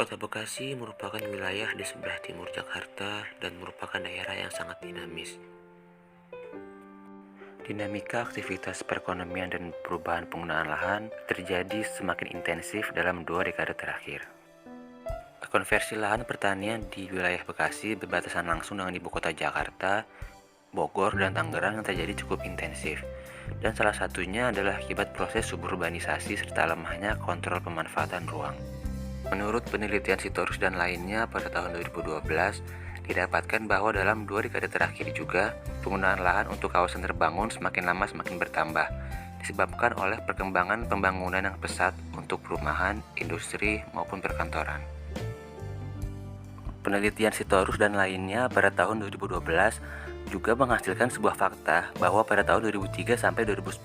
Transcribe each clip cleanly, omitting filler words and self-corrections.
Kota Bekasi merupakan wilayah di sebelah timur Jakarta dan merupakan daerah yang sangat dinamis. Dinamika aktivitas perekonomian dan perubahan penggunaan lahan terjadi semakin intensif dalam 2 dekade terakhir. Konversi lahan pertanian di wilayah Bekasi berbatasan langsung dengan ibu kota Jakarta, Bogor, dan Tangerang yang terjadi cukup intensif. Dan salah satunya adalah akibat proses suburbanisasi serta lemahnya kontrol pemanfaatan ruang. Menurut penelitian Sitorus dan lainnya pada tahun 2012, didapatkan bahwa dalam 2 dekade terakhir juga, penggunaan lahan untuk kawasan terbangun semakin lama semakin bertambah, disebabkan oleh perkembangan pembangunan yang pesat untuk perumahan, industri, maupun perkantoran. Penelitian Sitorus dan lainnya pada tahun 2012 juga menghasilkan sebuah fakta bahwa pada tahun 2003 sampai 2010,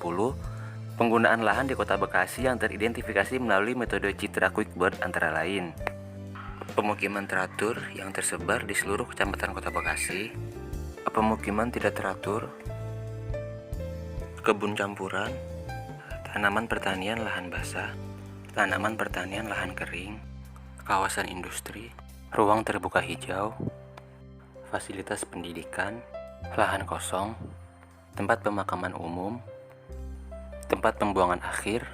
penggunaan lahan di Kota Bekasi yang teridentifikasi melalui metode Citra Quickbird antara lain pemukiman teratur yang tersebar di seluruh kecamatan Kota Bekasi, pemukiman tidak teratur, kebun campuran, tanaman pertanian lahan basah, tanaman pertanian lahan kering, kawasan industri, ruang terbuka hijau, fasilitas pendidikan, lahan kosong, tempat pemakaman umum, tempat pembuangan akhir,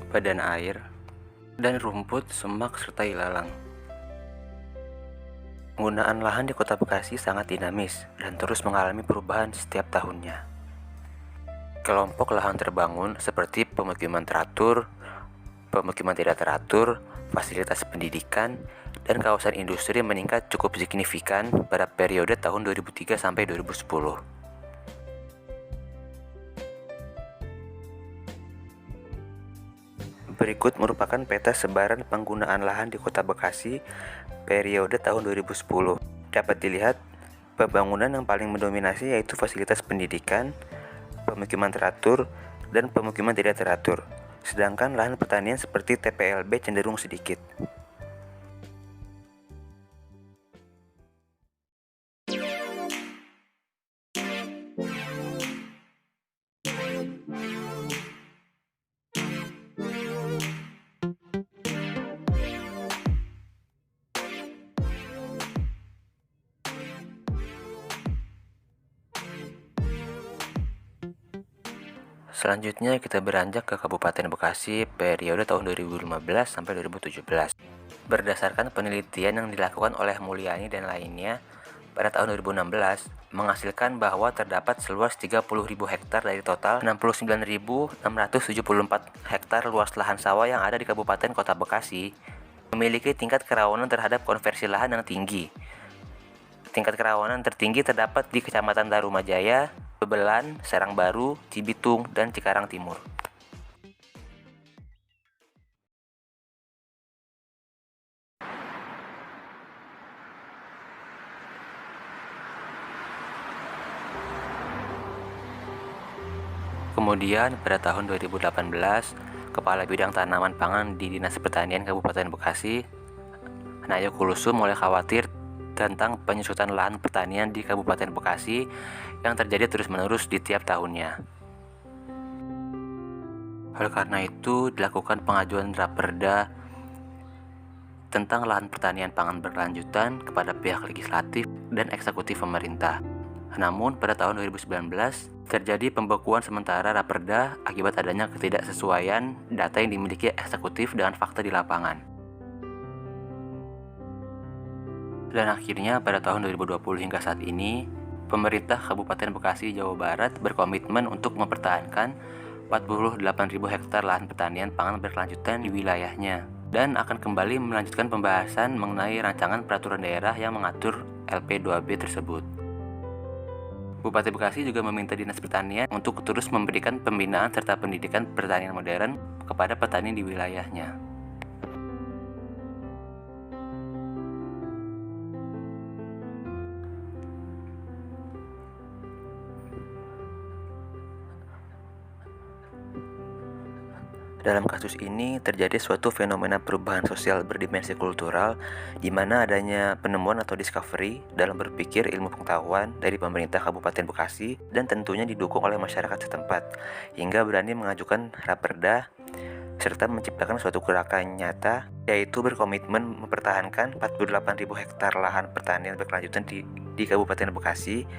badan air, dan rumput, semak, serta ilalang. Penggunaan lahan di Kota Bekasi sangat dinamis dan terus mengalami perubahan setiap tahunnya. Kelompok lahan terbangun seperti pemukiman teratur, pemukiman tidak teratur, fasilitas pendidikan, dan kawasan industri meningkat cukup signifikan pada periode tahun 2003 sampai 2010. Berikut merupakan peta sebaran penggunaan lahan di Kota Bekasi periode tahun 2010. Dapat dilihat, pembangunan yang paling mendominasi yaitu fasilitas pendidikan, pemukiman teratur, dan pemukiman tidak teratur. Sedangkan lahan pertanian seperti TPLB cenderung sedikit. Selanjutnya kita beranjak ke Kabupaten Bekasi periode tahun 2015 sampai 2017. Berdasarkan penelitian yang dilakukan oleh Mulyani dan lainnya, pada tahun 2016 menghasilkan bahwa terdapat seluas 30.000 hektar dari total 69.674 hektar luas lahan sawah yang ada di Kabupaten Kota Bekasi memiliki tingkat kerawanan terhadap konversi lahan yang tinggi. Tingkat kerawanan tertinggi terdapat di Kecamatan Tarumajaya, Bebelan, Serang Baru, Cibitung, dan Cikarang Timur. Kemudian pada tahun 2018, Kepala Bidang Tanaman Pangan di Dinas Pertanian Kabupaten Bekasi, Nayo Kulusu, mulai khawatir tentang penyusutan lahan pertanian di Kabupaten Bekasi yang terjadi terus-menerus di tiap tahunnya. Oleh karena itu, dilakukan pengajuan Raperda tentang lahan pertanian pangan berkelanjutan kepada pihak legislatif dan eksekutif pemerintah. Namun, pada tahun 2019, terjadi pembekuan sementara Raperda akibat adanya ketidaksesuaian data yang dimiliki eksekutif dengan fakta di lapangan. Dan akhirnya pada tahun 2020 hingga saat ini, pemerintah Kabupaten Bekasi, Jawa Barat berkomitmen untuk mempertahankan 48.000 hektar lahan pertanian pangan berkelanjutan di wilayahnya dan akan kembali melanjutkan pembahasan mengenai rancangan peraturan daerah yang mengatur LP2B tersebut. Bupati Bekasi juga meminta Dinas Pertanian untuk terus memberikan pembinaan serta pendidikan pertanian modern kepada petani di wilayahnya. Dalam kasus ini terjadi suatu fenomena perubahan sosial berdimensi kultural di mana adanya penemuan atau discovery dalam berpikir ilmu pengetahuan dari pemerintah Kabupaten Bekasi dan tentunya didukung oleh masyarakat setempat hingga berani mengajukan Raperda serta menciptakan suatu gerakan nyata, yaitu berkomitmen mempertahankan 48.000 hektar lahan pertanian berkelanjutan di Kabupaten Bekasi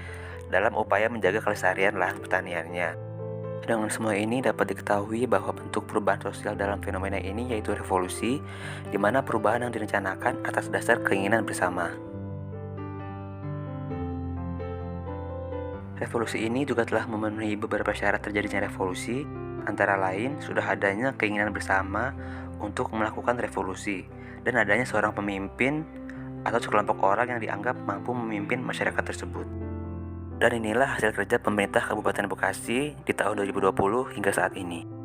dalam upaya menjaga kelestarian lahan pertaniannya. Dengan semua ini dapat diketahui bahwa bentuk perubahan sosial dalam fenomena ini yaitu revolusi, di mana perubahan yang direncanakan atas dasar keinginan bersama. Revolusi ini juga telah memenuhi beberapa syarat terjadinya revolusi, antara lain sudah adanya keinginan bersama untuk melakukan revolusi, dan adanya seorang pemimpin atau sekelompok orang yang dianggap mampu memimpin masyarakat tersebut. Dan inilah hasil kerja pemerintah Kabupaten Bekasi di tahun 2020 hingga saat ini.